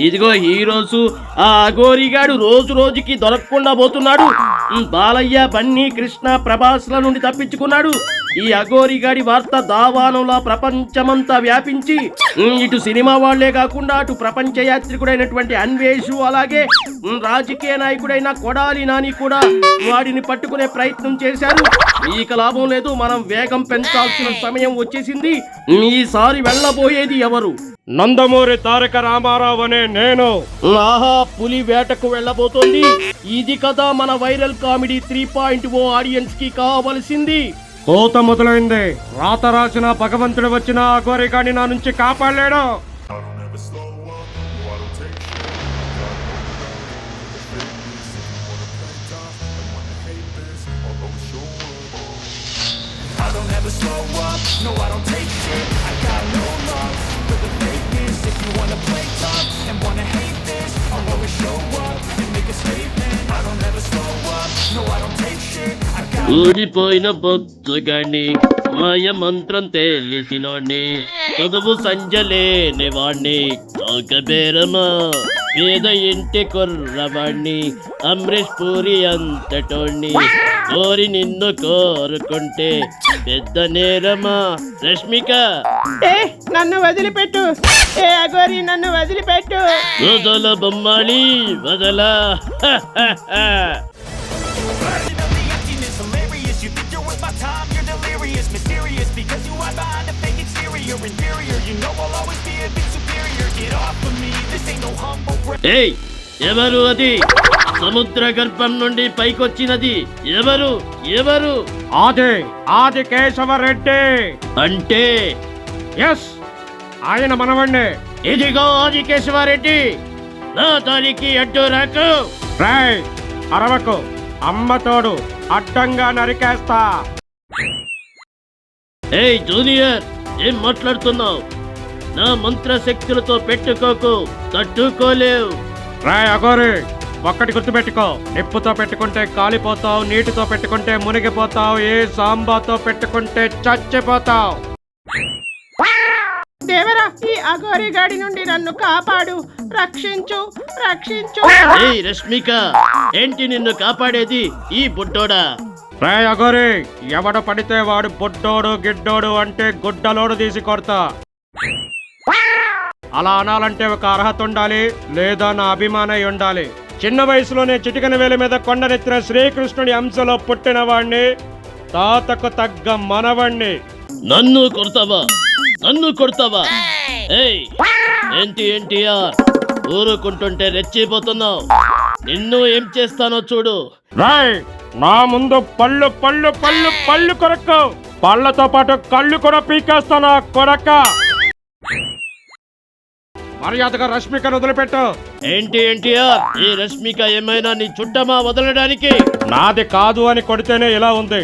ఇదిగో హీరోసు ఆ అఘోరిగాడు రోజు రోజుకి దొరకకుండా పోతున్నాడు. బాలయ్య, బన్నీ, కృష్ణ, ప్రభాస్ల నుండి తప్పించుకున్నాడు. ఈ అఘోరిగాడి వార్త దావానంలా ప్రపంచమంతా వ్యాపించి ఇటు సినిమా వాళ్లే కాకుండా అటు ప్రపంచ యాత్రికుడైనటువంటి అన్వేషు, అలాగే రాజకీయ నాయకుడైన కొడాలి నాని కూడా వాడిని పట్టుకునే ప్రయత్నం చేశారు. ఇక లాభం లేదు, మనం వేగం పెంచాల్సిన సమయం వచ్చేసింది. ఈసారి వెళ్ళబోయేది ఎవరు? నందమూరి తారక రామారావు అనే నేను. ఆహా, పులి వేటకు వెళ్ళబోతోంది. ఇది కదా మన వైరల్ కామెడీ 3.0 ఆడియన్స్ కి కావలసింది. కోత మొదలైంది. రాత రాసిన భగవంతుడు వచ్చిన అఘోరిగాడిని నా నుంచి కాపాడలేడు. ఊడిపోయిన బొత్తుగాని మాయ మంత్రం తెలిసినోడ్ని, చదువు సంజలేని వాణ్ణి, చౌకబేరమా పేద ఇంటి కుర్రవాణ్ణి, అమరీష్ పూరి అంతటోణ్ణి, కోరి నిన్ను కోరుకుంటే పెద్ద నేరమా. రష్మిక, నన్ను వదిలిపెట్టు. ఏ అఘోరి, నన్ను వదిలిపెట్టు. వదల బొమ్మాళి, వదల. ఏయ్, ఎవరు అది? సముద్ర గర్భం నుండి పైకొచ్చినది ఎవరు? ఎవరు? ఆది కేశవరెడ్డి. అంటే ఎస్, ఆయన మనవణ్ణి. ఇదిగో ఆది కేశవారెడ్డి, నా దానికి అడ్డు రాకు. రాయ్, అరవకు. అమ్మతోడు అడ్డంగా నరికేస్తా. ఏయ్ జూనియర్, ఏం మాట్లాడుతున్నావు? నా మంత్రశక్తులతో పెట్టుకోకు, తట్టుకోలేవు. రాయ్ అఘోరి, ఒక్కటి గుర్తుపెట్టుకో. నిప్పుతో పెట్టుకుంటే కాలిపోతావు, నీటితో పెట్టుకుంటే మునిగిపోతావు, ఏ సాంబాతో పెట్టుకుంటే చచ్చిపోతావు. దేవరా, ఈ అఘోరి గాడి నుండి నన్ను కాపాడు, రక్షించు, రక్షించు. ఏయ్ రష్మిక, ఏంటి నిన్ను కాపాడేది ఈ బుడ్డోడా? రాయ్ అఘోరి, ఎవడు పడితే వాడు బుడ్డోడు గిడ్డోడు అంటే గుడ్డలోడు తీసి కొడతా. అలా అనాలంటే ఒక అర్హత ఉండాలి, లేదా నా అభిమానై ఉండాలి. చిన్న వయసులోనే చిటికన వేల మీద కొండనెత్తిన శ్రీకృష్ణుడి అంశలో పుట్టిన వాణ్ణి, తాతకు తగ్గ మనవణ్ణి. నన్ను కొడతావా? నన్ను కొడతావా? ఏయ్, ఏంటి ఎన్టీఆర్, ఊరుకుంటుంటే రెచ్చిపోతున్నావు. నిన్ను ఏం చేస్తానో చూడు. రాయ్, నా ముందు పళ్ళు పళ్ళు పళ్ళు పళ్ళు కొరక్కు. పళ్ళతో పాటు కళ్ళు కూడా పీకేస్తానా కొరక్క. మర్యాదగా రష్మికను వదిలిపెట్టు. ఏంటి ఎన్టీఆర్, ఈ రష్మిక ఏమైనా నీ చుట్టమా వదలడానికి? నాది కాదు అని కొడితేనే ఇలా ఉంది.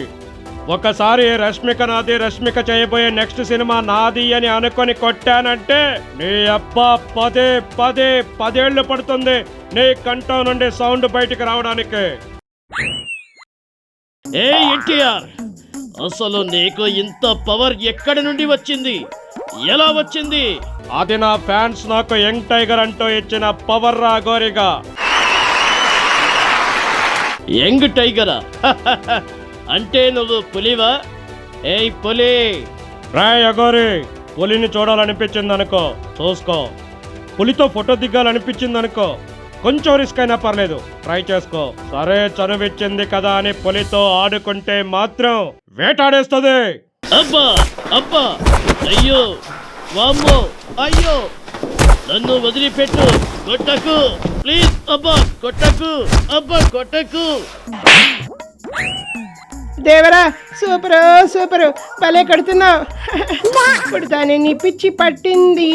ఒకసారి రష్మిక నాది, రష్మిక చేయబోయే నెక్స్ట్ సినిమా నాది అని అనుకొని కొట్టానంటే నీ అబ్బా 10 పడుతుంది నీ కంఠం నుండి సౌండ్ బయటికి రావడానికి. ఏ ఎన్టీఆర్, అసలు నీకు ఇంత పవర్ ఎక్కడి నుండి వచ్చింది? ఎలా వచ్చింది? అది నా ఫ్యాన్స్ నాకు యంగ్ టైగర్ అంటూ ఇచ్చిన పవర్ రా అఘోరిగా. యంగ్ టైగరా? అంటే నువ్వు పులివా? ఏయ్ పులి! రాయ్ అఘోరి, పులిని చూడాలనిపించింది అనుకో, చూసుకో. పులితో ఫోటో దిగాలనిపించింది అనుకో, కొంచెం రిస్క్ అయినా పర్లేదు, ట్రై చేసుకో. సరే, చనువిచ్చింది కదా అని పులితో ఆడుకుంటే మాత్రం వేటాడేస్తుంది. అబ్బా అబ్బా, అయ్యో, వామ్మో, అయ్యో, నన్ను వదిలిపెట్టు, కొట్టకు ప్లీజ్. అబ్బా కొట్టకు, అబ్బా కొట్టకు. దేవరా, సూపరు సూపరు, భలే కడుతున్నావు. ఇప్పుడు దాన్ని నీ పిచ్చి పట్టింది,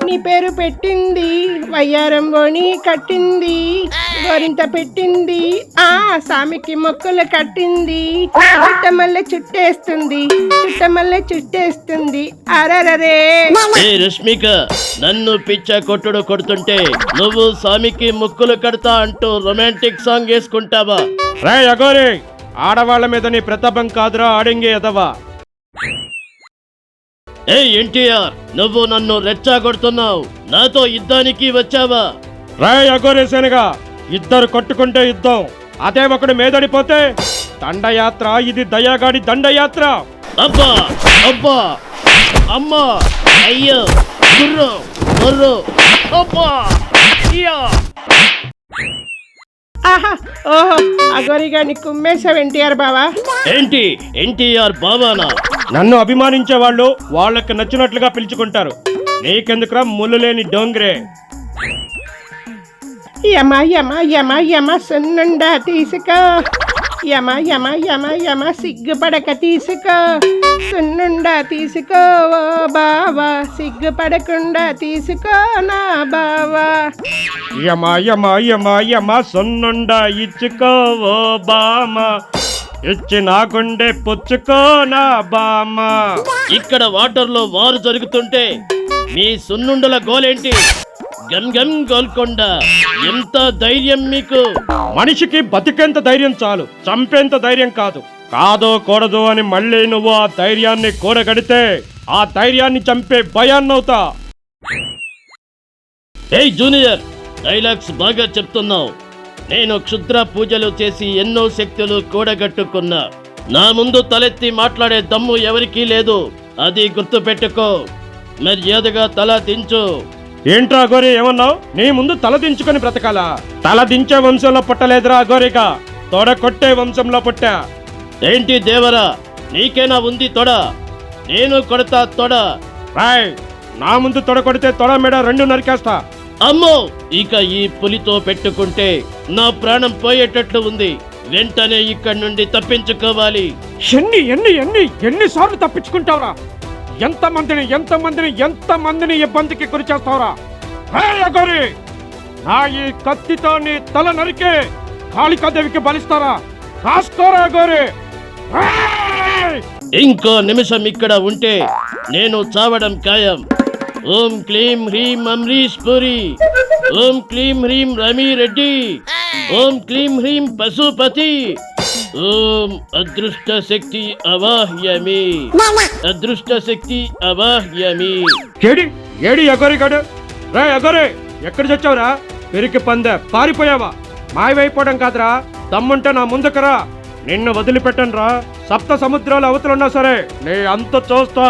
నీ పేరు పెట్టింది, వయ్యారంబోని కట్టింది, గోరింత పెట్టింది, సామికి మొక్కులు కట్టింది, చుట్టమల్లె చుట్టేస్తుంది, చుట్టమల్లె చుట్టేస్తుంది. అరరరే! ఏ రష్మిక, నన్ను పిచ్చ కొట్టుడు కొడుతుంటే నువ్వు స్వామికి ముక్కులు కడతా అంటూ రొమాంటిక్ సాంగ్ వేసుకుంటావా? రే అఘోరి, ఆడవాళ్ల మీద నీ ప్రతాపం కాదురా ఆడింగే ఎదవా. ఏ ఎన్టీఆర్, నువ్వు నన్ను రెచ్చగొడుతున్నావు. నాతో యుద్ధానికి వచ్చావా? రాయ్ అఘోరేసేనగా, ఇద్దరు కొట్టుకుంటే యుద్ధం, అదే ఒకడు మీదడిపోతే దండయాత్ర. ఇది దయాగాడి దండయాత్ర. అబ్బా అబ్బా, అమ్మా, అయ్యో, గుర్రు గుర్రు, అబ్బా, ఇయ్యా. ఆహా, ఓహో, అఘోరిగాడిని కుమ్మేశావు ఎన్టీఆర్ బావా. ఏంటి ఎన్టీఆర్ బావానా? నన్ను అభిమానించే వాళ్ళు వాళ్ళకి నచ్చినట్లుగా పిలుచుకుంటారు. నీకెందుకురా ముళ్ళు లేని డోంగ్రే? యమ యమ యమ యమ సున్నుండా తీసుకో, యమ యమ యమ యమ సిగ్గుపడక తీసుకో, సున్నుండా తీసుకో ఓ బావా, సిగ్గుపడకుండా తీసుకో నా బావా. యమ యమ యమ యమ సొన్నుండా ఇచ్చుకో ఓ బామ, ఇచ్చి నా గుండె పుచ్చుకో నా బామ. ఇక్కడ వాటర్లో వారు జరుగుతుంటే మీ సున్నుండల గోలేంటి? గన్ గన్ గోల్కొండ, ఎంత ధైర్యం మీకు? మనిషికి బతికేంత ధైర్యం చాలు, చంపేంత ధైర్యం కాదు. కాదో కూడదు అని మళ్ళీ నువ్వు ఆ ధైర్యాన్ని కూడగడితే ఆ ధైర్యాన్ని చంపే భయాన్నవుతా. ఏయ్ జూనియర్, డైలాగ్స్ బాగా చెప్తున్నావు. నేను క్షుద్ర పూజలు చేసి ఎన్నో శక్తులు కూడగట్టుకున్నా. నా ముందు తలెత్తి మాట్లాడే దమ్ము ఎవరికీ లేదు, అది గుర్తుపెట్టుకో. మర్యాదగా తల దించు. ఏంట్రా అఘోరి, ఏమన్నావు? నీ ముందు తల దించుకొని బ్రతకాలా? తల దించే వంశంలో పుట్టలేదురా అఘోరిక, తొడ కొట్టే వంశంలో పుట్టా. ఏంటి దేవరా, నీకేనా ఉంది తొడ? నేను కొడతా తొడ. రాయ్, నా ముందు తొడ కొడితే తొడ మెడ రెండు నరికేస్తా. అమ్మో, ఇక ఈ పులితో పెట్టుకుంటే నా ప్రాణం పోయేటట్లు ఉంది. వెంటనే ఇక్కడి నుండి తప్పించుకోవాలి. ఎన్నిసార్లు తప్పించుకుంటావురా? ఎంతమందిని ఇబ్బందికి గురి చేస్తావురా? అఘోరి, నా ఈ కత్తితో నీ తల నరికే కాళికాదేవికి బలిస్తారా? కాసుకోరా అఘోరి. ఇంకో నిమిషం ఇక్కడ ఉంటే నేను చావడం ఖాయం. ఓం క్లీం హ్రీం అమ్రీష్ పురి, ఓం క్లీం హ్రీం రమీ రెడ్డి, ఓం క్లీం హ్రీం పశుపతి, ఓం అదృష్ట శక్తి అవాహ్యమి, అదృష్ట శక్తి అవాహ్యమి. ఏడి అఘోరి గడు. రే అఘోరి, ఎక్కడ చచ్చావురా? పెరికి పందె, పారిపోయావా? మాయమైపోవడం కాదురా, దమ్ముంటే నా ముందుకురా, నిన్ను వదిలిపెట్టను రా. సప్త సముద్రాలు అవతలున్నా సరే నీ అంత చూస్తా.